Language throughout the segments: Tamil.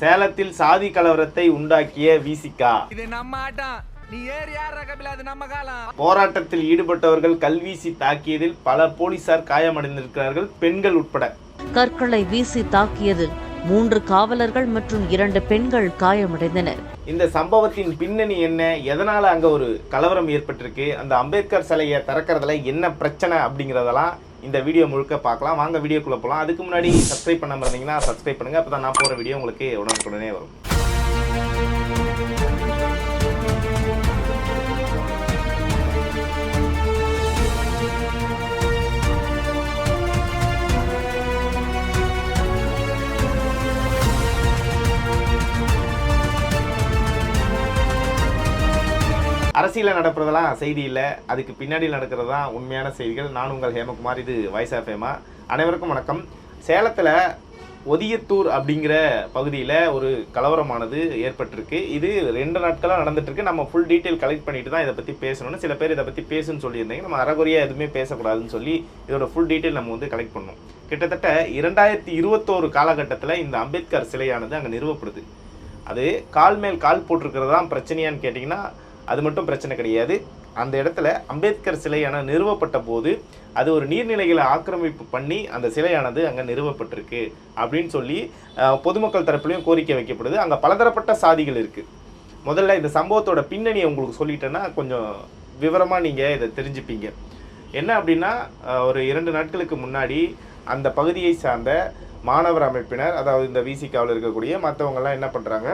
சேலத்தில் சாதி கலவரத்தை உண்டாக்கிய விசிகா. இது நம்ம ஆட்டம். நீ ஏறி யார் ரகபில அது நம்ம காலம். போராட்டத்தில் ஈடுபட்டவர்கள் கல்வீசி தாக்கியதில் பல போலீசார் காயமடைந்திருக்கிறார்கள், பெண்கள் உட்பட. கற்களை வீசி தாக்கியதில் 3 காவலர்கள் மற்றும் 2 பெண்கள் காயமடைந்தனர். இந்த சம்பவத்தின் பின்னணி என்ன, எதனால அங்க ஒரு கலவரம் ஏற்பட்டிருக்கு, அந்த அம்பேத்கர் சிலையை திறக்கிறதுல என்ன பிரச்சனை அப்படிங்கிறதெல்லாம் இந்த வீடியோ முழுக்க பார்க்கலாம். வாங்க வீடியோக்குள்ள போகலாம். அதுக்கு முன்னாடி சப்ஸ்கிரைப் பண்ணாம இருந்தீங்கன்னா சப்ஸ்கிரைப் பண்ணுங்க, அப்பதான் நான் போற வீடியோ உங்களுக்கு உடனுக்குடனே வரும். அரசியலில் நடக்கிறதெல்லாம் செய்தி இல்லை, அதுக்கு பின்னாடி நடக்கிறது தான் உண்மையான செய்திகள். நான் உங்கள் ஹேமகுமார், இது வாய்ஸ் ஆஃப் ஹேமா. அனைவருக்கும் வணக்கம். சேலத்தில் ஒதியத்தூர் அப்படிங்கிற பகுதியில் ஒரு கலவரமானது ஏற்பட்டிருக்கு. இது 2 நாட்களாக நடந்துட்டுருக்கு. நம்ம ஃபுல் டீட்டெயில் கலெக்ட் பண்ணிட்டு தான் இதை பற்றி பேசணும்னு சில பேர் இதை பற்றி பேசுன்னு சொல்லியிருந்தீங்க. நம்ம அறகுறையாக எதுவுமே பேசக்கூடாதுன்னு சொல்லி இதோட ஃபுல் டீட்டெயில் நம்ம வந்து கலெக்ட் பண்ணோம். கிட்டத்தட்ட 2021 காலகட்டத்தில் இந்த அம்பேத்கர் சிலையானது அங்கே நிறுவப்படுது. அது கால் மேல் கால் போட்டிருக்கிறது தான் பிரச்சனையான்னு கேட்டிங்கன்னா அது மட்டும் பிரச்சனை கிடையாது. அந்த இடத்துல அம்பேத்கர் சிலையான நிறுவப்பட்ட போது அது ஒரு நீர்நிலைகளை ஆக்கிரமிப்பு பண்ணி அந்த சிலையானது அங்கே நிறுவப்பட்டிருக்கு அப்படின்னு சொல்லி பொதுமக்கள் தரப்புலையும் கோரிக்கை வைக்கப்படுது. அங்கே பலதரப்பட்ட சாதிகள் இருக்குது. முதல்ல இந்த சம்பவத்தோட பின்னணியை உங்களுக்கு சொல்லிட்டேன்னா கொஞ்சம் விவரமாக நீங்கள் இதை தெரிஞ்சுப்பீங்க. என்ன அப்படின்னா, ஒரு 2 நாட்களுக்கு முன்னாடி அந்த பகுதியை சார்ந்த மாணவர் அமைப்பினர், அதாவது இந்த விசிகாவில் இருக்கக்கூடிய மற்றவங்கெல்லாம் என்ன பண்ணுறாங்க,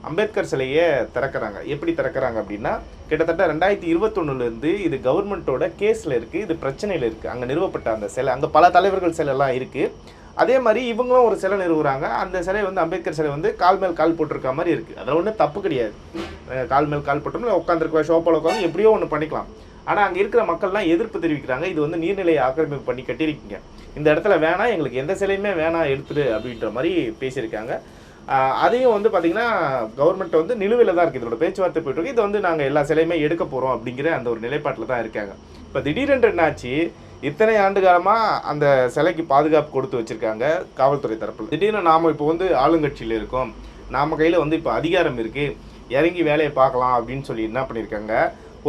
அம்பேத்கர் சிலையை திறக்கிறாங்க. எப்படி திறக்கிறாங்க அப்படின்னா, கிட்டத்தட்ட 2021 இது கவர்மெண்ட்டோட கேஸில் இருக்குது, இது பிரச்சனையில் இருக்குது. அங்கே நிறுவப்பட்ட அந்த சிலை, அங்கே பல தலைவர்கள் சிலைலாம் இருக்குது. அதே மாதிரி இவங்களும் ஒரு சிலை நிறுவுறாங்க. அந்த சிலை வந்து அம்பேத்கர் சிலை வந்து கால் மேல் கால் போட்டிருக்க மாதிரி இருக்குது. அதில் ஒன்றும் தப்பு கிடையாது. கால் மேல் கால் போட்டோம்னா உட்காந்துருக்க ஷோப்பால் உட்காந்து எப்படியோ ஒன்று பண்ணிக்கலாம். ஆனால் அங்கே இருக்கிற மக்கள்லாம் எதிர்ப்பு தெரிவிக்கிறாங்க. இது வந்து நீர்நிலையை ஆக்கிரமிப்பு பண்ணி கட்டியிருக்கீங்க, இந்த இடத்துல வேணாம், எங்களுக்கு எந்த சிலையுமே வேணாம், எடுத்துடு அப்படின்ற மாதிரி பேசியிருக்காங்க. அதையும் வந்து பார்த்திங்கன்னா கவர்மெண்ட் வந்து நிலுவையில் தான் இருக்குது, இதோட பேச்சுவார்த்தை போயிட்டுருக்கு. இது வந்து நாங்கள் எல்லா சிலையுமே எடுக்க போகிறோம் அப்படிங்கிற அந்த ஒரு நிலைப்பாட்டில் தான் இருக்காங்க. இப்போ திடீரென்று என்னாச்சு, இத்தனை ஆண்டு காலமாக அந்த சிலைக்கு பாதுகாப்பு கொடுத்து வச்சுருக்காங்க காவல்துறை தரப்பில். திடீர்னு நாம் இப்போ வந்து ஆளுங்கட்சியில் இருக்கோம், நாம் கையில் வந்து இப்போ அதிகாரம் இருக்குது, இறங்கி வேலையை பார்க்கலாம் அப்படின்னு சொல்லி என்ன பண்ணியிருக்காங்க,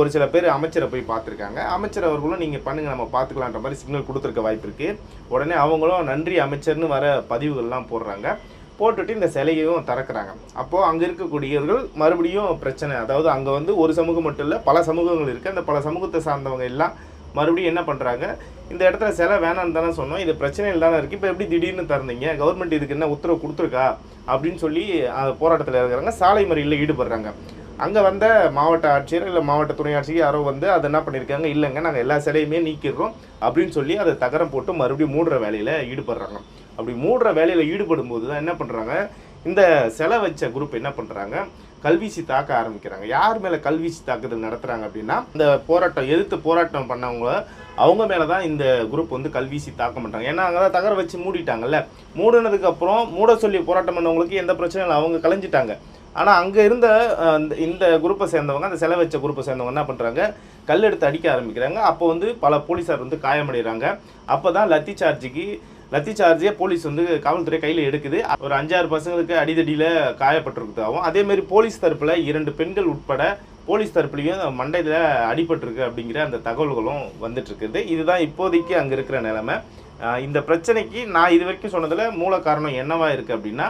ஒரு சில பேர் அமைச்சரை போய் பார்த்துருக்காங்க. அமைச்சர் அவர்களும் நீங்கள் பண்ணுங்கள், நம்ம பார்த்துக்கலான்ற மாதிரி சிக்னல் கொடுத்துருக்க வாய்ப்பு இருக்குது. உடனே அவங்களும் நன்றி அமைச்சர்னு வர பதிவுகள்லாம் போடுறாங்க. போட்டுட்டு இந்த சிலையையும் திறக்கிறாங்க. அப்போது அங்கே இருக்கக்கூடியவர்கள் மறுபடியும் பிரச்சனை, அதாவது அங்கே வந்து ஒரு சமூகம் மட்டும் இல்லை, பல சமூகங்கள் இருக்குது. அந்த பல சமூகத்தை சார்ந்தவங்க எல்லாம் மறுபடியும் என்ன பண்ணுறாங்க, இந்த இடத்துல சிலை வேணான்னு தானே சொன்னோம், இது பிரச்சனையில் தானே இருக்குது, இப்போ எப்படி திடீர்னு திறந்தீங்க, கவர்மெண்ட் இதுக்கு என்ன உத்தரவு கொடுத்துருக்கா அப்படின்னு சொல்லி போராட்டத்தில் இருக்கிறாங்க, சாலை மறியலில் ஈடுபடுறாங்க. அங்கே வந்த மாவட்ட ஆட்சியர் இல்லை மாவட்ட துணை ஆட்சியர் யாரோ வந்து அதை என்ன பண்ணியிருக்காங்க, இல்லைங்க நாங்கள் எல்லா சிலையுமே நீக்கிடுறோம் அப்படின்னு சொல்லி அதை தகரம் போட்டு மறுபடியும் மூடுற வேலையில் ஈடுபடுறாங்க. அப்படி மூடுற வேலையில் ஈடுபடும் போது தான் என்ன பண்ணுறாங்க, இந்த சிலை வச்ச குரூப் என்ன பண்ணுறாங்க, கல்வீசி தாக்க ஆரம்பிக்கிறாங்க. யார் மேலே கல்வீசி தாக்குதல் நடத்துகிறாங்க அப்படின்னா, இந்த போராட்டம் எதிர்த்து போராட்டம் பண்ணவங்க அவங்க மேலே தான் இந்த குரூப் வந்து கல்வீசி தாக்க மாட்டாங்க. ஏன்னா அங்கே தான் தகர வச்சு மூடிட்டாங்கல்ல. மூடினதுக்கப்புறம் மூட சொல்லி போராட்டம் பண்ணவங்களுக்கு எந்த பிரச்சனையும் இல்லை, அவங்க கலைஞ்சிட்டாங்க. ஆனால் அங்கே இருந்த இந்த குரூப்பை சேர்ந்தவங்க, அந்த சிலை வச்ச குரூப்பை சேர்ந்தவங்க என்ன பண்ணுறாங்க, கல் எடுத்து அடிக்க ஆரம்பிக்கிறாங்க. அப்போ வந்து பல போலீஸார் வந்து காயமடைகிறாங்க. அப்போ தான் லத்தி சார்ஜியை போலீஸ் வந்து காவல்துறை கையில் எடுக்குது. ஒரு 5-6 பசங்களுக்கு அடிதடியில் காயப்பட்டிருக்குதாகவும், அதேமாதிரி போலீஸ் தரப்பில் 2 பெண்கள் உட்பட போலீஸ் தரப்புலையும் மண்டையில் அடிபட்டிருக்கு அப்படிங்கிற அந்த தகவல்களும் வந்துட்டுருக்குது. இதுதான் இப்போதைக்கு அங்கே இருக்கிற நிலைமை. இந்த பிரச்சனைக்கு நான் இது வரைக்கும் சொன்னதில் மூல காரணம் என்னவா இருக்குது அப்படின்னா,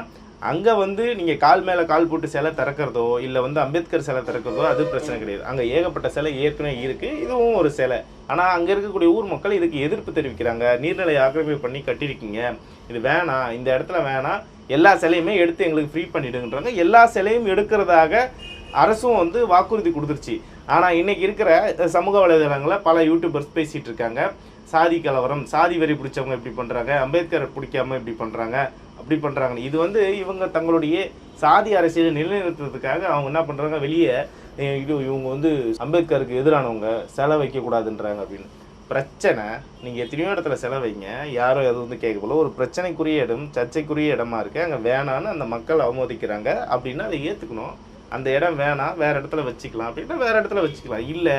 அங்கே வந்து நீங்கள் கால் மேலே கால் போட்டு சிலை திறக்கிறதோ இல்லை வந்து அம்பேத்கர் சிலை திறக்கிறதோ அது பிரச்சனை கிடையாது. அங்கே ஏகப்பட்ட சிலை ஏற்கனவே இருக்குது, இதுவும் ஒரு சிலை. ஆனால் அங்கே இருக்கக்கூடிய ஊர் மக்கள் இதுக்கு எதிர்ப்பு தெரிவிக்கிறாங்க. நீர்நிலை ஆக்கிரமிப்பு பண்ணி கட்டியிருக்கீங்க, இது வேணாம், இந்த இடத்துல வேணாம், எல்லா சிலையுமே எடுத்து எங்களுக்கு ஃப்ரீ பண்ணிடுங்கன்றாங்க. எல்லா சிலையும் எடுக்கிறதாக அரசும் வந்து வாக்குறுதி கொடுத்துருச்சு. ஆனால் இன்றைக்கி இருக்கிற சமூக வலைதளங்களில் பல யூடியூபர்ஸ் பேசிகிட்டு இருக்காங்க, சாதி கலவரம், சாதி வரி பிடிச்சவங்க இப்படி பண்ணுறாங்க, அம்பேத்கர் பிடிக்காம இப்படி பண்ணுறாங்க, அப்படி பண்ணுறாங்க. இது வந்து இவங்க தங்களுடைய சாதி அரசியலை நிலைநிறுத்துறதுக்காக அவங்க என்ன பண்ணுறாங்க, வெளியே இவங்க வந்து அம்பேத்கருக்கு எதிரானவங்க, சிலை வைக்கக்கூடாதுன்றாங்க அப்படின்னு. பிரச்சனை, நீங்கள் எத்தனையோ இடத்துல சிலை வைங்க, யாரும் எதுவும் வந்து கேட்க போல, ஒரு பிரச்சனைக்குரிய இடம், சர்ச்சைக்குரிய இடமா இருக்குது, அங்கே வேணான்னு அந்த மக்கள் அவமதிக்கிறாங்க அப்படின்னா அதை ஏற்றுக்கணும். அந்த இடம் வேணாம், வேறு இடத்துல வச்சுக்கலாம் அப்படின்னா வேறு இடத்துல வச்சுக்கலாம். இல்லை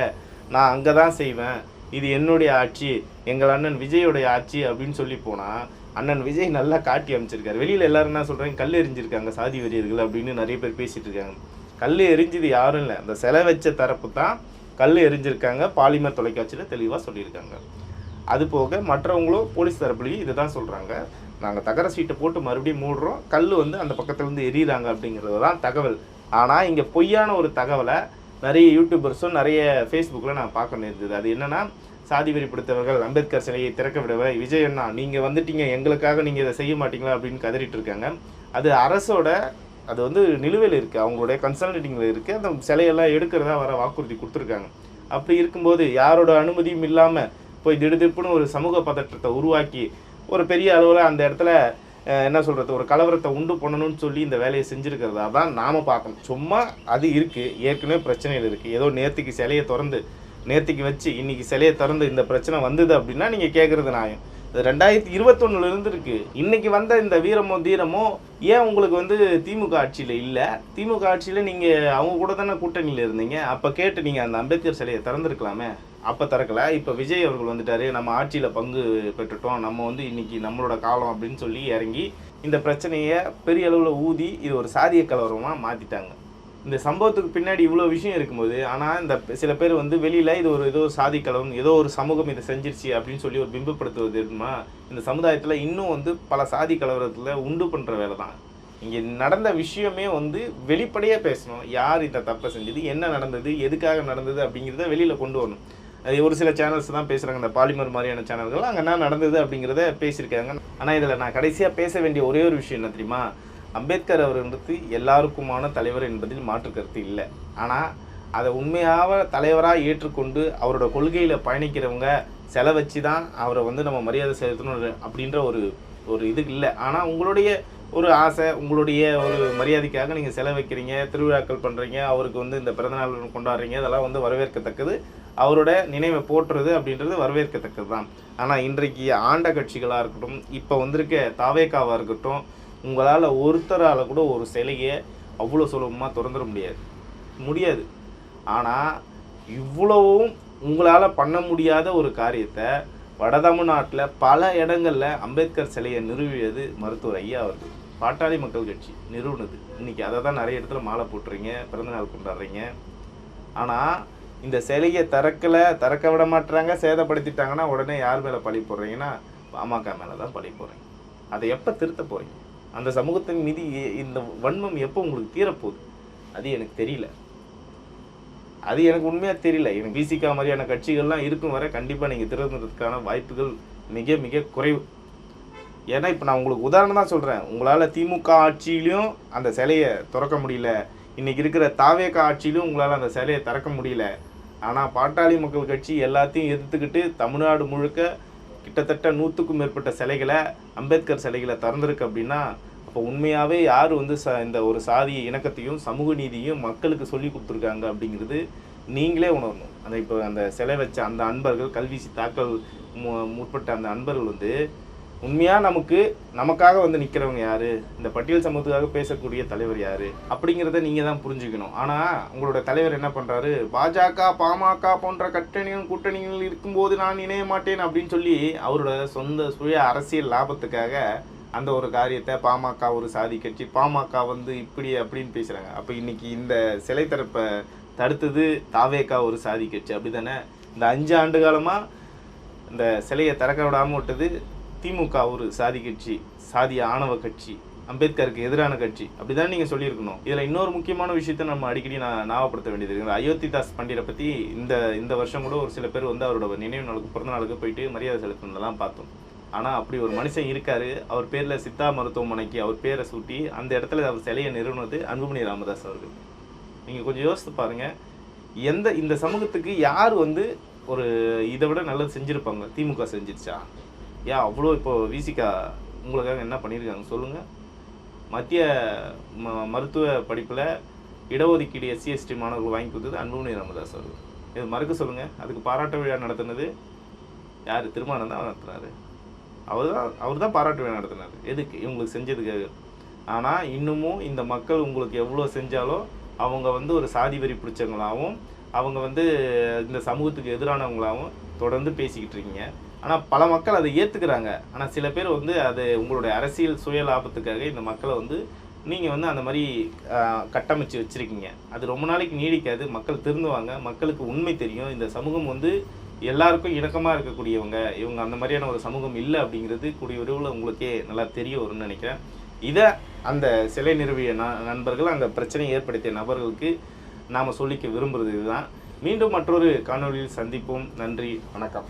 நான் அங்கே தான் செய்வேன், இது என்னுடைய ஆட்சி, எங்கள் அண்ணன் விஜயோடைய ஆட்சி அப்படின்னு சொல்லி போனால் அண்ணன் விஜய் நல்லா காட்டி அமைச்சிருக்காரு. வெளியில் எல்லாரும் என்ன சொல்கிறாங்க, கல் எரிஞ்சிருக்காங்க சாதி வெறியர்கள் அப்படின்னு நிறைய பேர் பேசிகிட்டு இருக்காங்க. கல் எரிஞ்சது யாரும் இல்லை, அந்த சிலை வச்ச தரப்பு தான் கல் எரிஞ்சிருக்காங்க. பாலிமர் தொலைக்காட்சியில் தெளிவாக சொல்லியிருக்காங்க. அது போக மற்றவங்களும் போலீஸ் தரப்புலையும் இதை தான் சொல்கிறாங்க, நாங்கள் தகர சீட்டை போட்டு மறுபடியும் மூடுறோம், கல் வந்து அந்த பக்கத்துலேருந்து எரியிறாங்க அப்படிங்கிறது தான் தகவல். ஆனால் இங்கே பொய்யான ஒரு தகவலை நிறைய யூடியூபர்ஸும் நிறைய ஃபேஸ்புக்கில் நான் பார்க்க நேர்ந்தது. அது என்னென்னா, சாதி வெறி பிடித்தவர்கள் அம்பேத்கர் சிலையை திறக்க விடவை விஜய் அண்ணா நீங்கள் வந்துட்டீங்க, எங்களுக்காக நீங்கள் இதை செய்ய மாட்டீங்களா அப்படின்னு கதறிட்டு இருக்காங்க. அது அரசோட அது வந்து நிலுவையில் இருக்குது, அவங்களுடைய கன்சல்டிங்கில் இருக்குது. அந்த சிலையெல்லாம் எடுக்கிறதா வர வாக்குறுதி கொடுத்துருக்காங்க. அப்படி இருக்கும்போது யாரோட அனுமதியும் இல்லாமல் போய் திடுதிப்புன்னு ஒரு சமூக பதற்றத்தை உருவாக்கி ஒரு பெரிய அளவில் அந்த இடத்துல என்ன சொல்கிறது, ஒரு கலவரத்தை உண்டு பண்ணணும்னு சொல்லி இந்த வேலையை செஞ்சுருக்கிறதா தான் நாம் பார்க்கணும். சும்மா அது இருக்குது, ஏற்கனவே பிரச்சனைகள் இருக்குது. ஏதோ நேற்றுக்கு சிலையை திறந்து நேற்றுக்கு வச்சு இன்றைக்கி சிலையை திறந்து இந்த பிரச்சனை வந்தது அப்படின்னா நீங்கள் கேட்குறது நியாயம். இது 2021 இருக்குது. இன்றைக்கி வந்த இந்த வீரமோ தீரமோ ஏன் உங்களுக்கு வந்து திமுக ஆட்சியில் இல்லை? திமுக ஆட்சியில் நீங்கள் அவங்க கூட தானே கூட்டணியில் இருந்தீங்க. அப்போ கேட்டு நீங்கள் அந்த அம்பேத்கர் சிலையை திறந்துருக்கலாமே, அப்போ திறக்கலை. இப்போ விஜய் அவர்கள் வந்துட்டார், நம்ம ஆட்சியில் பங்கு பெற்றுட்டோம், நம்ம வந்து இன்றைக்கி நம்மளோட காலம் அப்படின்னு சொல்லி இறங்கி இந்த பிரச்சனையை பெரிய அளவில் ஊதி இது ஒரு சாதிய கலவரமாக மாற்றிட்டாங்க. இந்த சம்பவத்துக்கு பின்னாடி இவ்வளோ விஷயம் இருக்கும்போது, ஆனால் இந்த சில பேர் வந்து வெளியில் இது ஒரு ஏதோ ஒரு சாதி கலவரம், ஏதோ ஒரு சமூகம் இதை செஞ்சிருச்சு அப்படின்னு சொல்லி ஒரு பிம்பப்படுத்துவது இருக்குமா, இந்த சமுதாயத்தில் இன்னும் வந்து பல சாதி கலவரத்தில் உண்டு பண்ணுற வேலை தான். இங்கே நடந்த விஷயமே வந்து வெளிப்படையாக பேசணும். யார் இந்த தப்பை செஞ்சது, என்ன நடந்தது, எதுக்காக நடந்தது அப்படிங்கிறத வெளியில் கொண்டு வரணும். அது ஒரு சில சேனல்ஸ் தான் பேசுகிறாங்க, இந்த பாலிமர் மாதிரியான சேனல்கள் அங்கே என்ன நடந்தது அப்படிங்கிறத பேசியிருக்காங்க. ஆனால் இதில் நான் கடைசியாக பேச வேண்டிய ஒரே ஒரு விஷயம் என்ன தெரியுமா, அம்பேத்கர் அவர்களுக்கு எல்லாருக்குமான தலைவர் என்பதில் மாற்று கருத்து இல்லை. ஆனால் அதை உண்மையாக தலைவராக ஏற்றுக்கொண்டு அவரோட கொள்கையில் பயணிக்கிறவங்க செலை வச்சு தான் அவரை வந்து நம்ம மரியாதை செலுத்தணும் அப்படின்ற ஒரு இது இல்லை. ஆனால் உங்களுடைய ஒரு ஆசை, உங்களுடைய ஒரு மரியாதைக்காக நீங்கள் செலை வைக்கிறீங்க, திருவிழாக்கள் பண்ணுறீங்க, அவருக்கு வந்து இந்த பிறந்தநாள் கொண்டாடுறீங்க, அதெல்லாம் வந்து வரவேற்கத்தக்கது. அவரோட நினைவை போற்றுறது அப்படின்றது வரவேற்கத்தக்கது தான். ஆனால் இன்றைக்கு ஆண்ட கட்சிகளாக இருக்கட்டும், இப்போ வந்திருக்க தாவேக்காவாக இருக்கட்டும், உங்களால் ஒருத்தரால் கூட ஒரு சிலையை அவ்வளோ சுலபமாக திறந்துட முடியாது. ஆனால் இவ்வளவும் உங்களால் பண்ண முடியாத ஒரு காரியத்தை வட தமிழ்நாட்டில் பல இடங்களில் அம்பேத்கர் சிலையை நிறுவியது மருத்துவர் ஐயா அவர்கள். பாட்டாளி மக்கள் கட்சி நிறுவனது. இன்றைக்கி அதை தான் நிறைய இடத்துல மாலை போட்டுறீங்க, பிறந்தநாள் கொண்டாடுறீங்க. ஆனால் இந்த சிலையை திறக்க விட மாட்டுறாங்க, சேதப்படுத்திட்டாங்கன்னா உடனே யார் மேலே பழி போடுறீங்கன்னா பாமக மேலே தான் பழி போடுறீங்க. அதை எப்போ திருத்த போகிறீங்க? அந்த சமூகத்தின் மீது இந்த வன்மம் எப்போ உங்களுக்கு தீரப்போகுது? அது எனக்கு தெரியல. அது எனக்கு உண்மையாக தெரியல. எனக்கு விசிகா மாதிரியான கட்சிகள்லாம் இருக்கும் வரை கண்டிப்பாக நீங்கள் திருந்துறதுக்கான வாய்ப்புகள் மிக மிக குறைவு. ஏன்னா இப்போ நான் உங்களுக்கு உதாரணம் தான் சொல்கிறேன். உங்களால் திமுக ஆட்சியிலையும் அந்த சிலையை திறக்க முடியல, இன்றைக்கி இருக்கிற தாவேக ஆட்சியிலும் உங்களால் அந்த சிலையை திறக்க முடியல. ஆனால் பாட்டாளி மக்கள் கட்சி எல்லாத்தையும் எதிர்த்துக்கிட்டு தமிழ்நாடு முழுக்க கிட்டத்தட்ட 100க்கும் மேற்பட்ட சிலைகளை, அம்பேத்கர் சிலைகளை திறந்திருக்கு அப்படின்னா அப்போ உண்மையாகவே யார் வந்து இந்த ஒரு சாதிய இணக்கத்தையும் சமூக நீதியும் மக்களுக்கு சொல்லி கொடுத்துருக்காங்க அப்படிங்கிறது நீங்களே உணரணும். அந்த இப்போ அந்த சிலை வச்ச அந்த அன்பர்கள், கல்வீசி தாக்கல் முற்பட்ட அந்த அன்பர்கள் வந்து உண்மையாக நமக்காக வந்து நிற்கிறவங்க யார், இந்த பட்டியல் சமூகத்துக்காக பேசக்கூடிய தலைவர் யார் அப்படிங்கிறத நீங்கள் தான் புரிஞ்சுக்கணும். ஆனால் உங்களோட தலைவர் என்ன பண்ணுறாரு, பாஜக பாமக போன்ற கூட்டணிகள் இருக்கும்போது நான் இணைய மாட்டேன் அப்படின்னு சொல்லி அவரோட சொந்த சுய அரசியல் லாபத்துக்காக அந்த ஒரு காரியத்தை, பாமக ஒரு சாதி கட்சி, பாமக வந்து இப்படி அப்படின்னு பேசுகிறாங்க. அப்போ இன்றைக்கி இந்த சிலை திறப்பை தடுத்தது தாவேகா ஒரு சாதி கட்சி, அப்படி தானே? இந்த 5 ஆண்டு காலமாக இந்த சிலையை திறக்க விடாமல் விட்டது திமுக ஒரு சாதி கட்சி, சாதிய ஆணவ கட்சி, அம்பேத்கருக்கு எதிரான கட்சி, அப்படி தானே நீங்கள் சொல்லியிருக்கணும். இதில் இன்னொரு முக்கியமான விஷயத்தை நம்ம அடிக்கடி ஞாபகப்படுத்த வேண்டியது இருக்குது. அயோத்திதாஸ் பண்டிகை பற்றி இந்த வருஷம் கூட ஒரு சில பேர் வந்து அவரோட நினைவு நாளுக்கு, பிறந்த நாளுக்கு போயிட்டு மரியாதை செலுத்தினதெல்லாம் பார்த்தோம். ஆனால் அப்படி ஒரு மனுஷன் இருக்கார். அவர் பேரில் சித்தா மருத்துவமனைக்கு அவர் பேரை சூட்டி அந்த இடத்துல அவர் சிலையை நிறுவனது அன்புமணி ராமதாஸ் அவர்கள். நீங்கள் கொஞ்சம் யோசித்து பாருங்கள், இந்த சமூகத்துக்கு யார் வந்து ஒரு இதை விட நல்லது செஞ்சுருப்பாங்க? திமுக செஞ்சிருச்சா? ஏன் அவ்வளோ இப்போ விசிகா உங்களுக்காக என்ன பண்ணியிருக்காங்க சொல்லுங்கள்? மத்திய மருத்துவ படிப்பில் இடஒதுக்கீடு SC/ST மாணவர்கள் வாங்கி கொடுத்தது அன்புமணி ராமதாஸ் அவர்கள். இது மறுக்க சொல்லுங்கள். அதுக்கு பாராட்டு விழா நடத்தினது யார்? திருமணம் தான் நடத்தினார். அவர் தான் பாராட்டு விழா நடத்தினார். எதுக்கு? இவங்களுக்கு செஞ்சதுக்காக. ஆனால் இன்னமும் இந்த மக்கள் உங்களுக்கு எவ்வளோ செஞ்சாலும் அவங்க வந்து ஒரு சாதி வெறி பிடிச்சவங்களாகவும், அவங்க வந்து இந்த சமூகத்துக்கு எதிரானவங்களாகவும் தொடர்ந்து பேசிக்கிட்டு இருக்கீங்க. ஆனால் பல மக்கள் அதை ஏற்றுக்கிறாங்க. ஆனால் சில பேர் வந்து அது உங்களுடைய அரசியல் சுய லாபத்துக்காக இந்த மக்களை வந்து நீங்கள் வந்து அந்த மாதிரி கட்டமைச்சு வச்சுருக்கீங்க. அது ரொம்ப நாளைக்கு நீடிக்காது. மக்கள் திருந்துவாங்க. மக்களுக்கு உண்மை தெரியும். இந்த சமூகம் வந்து எல்லாருக்கும் இணக்கமாக இருக்கக்கூடியவங்க, இவங்க அந்த மாதிரியான ஒரு சமூகம் இல்லை அப்படிங்கிறது கூடிய விரைவில் உங்களுக்கே நல்லா தெரிய வரும்னு நினைக்கிறேன். இதை அந்த சிலை நிறுவிய நண்பர்கள், அந்த பிரச்சனையை ஏற்படுத்திய நபர்களுக்கு நாம் சொல்லிக்க விரும்புகிறது இதுதான். மீண்டும் மற்றொரு காணொளியில் சந்திப்போம். நன்றி, வணக்கம்.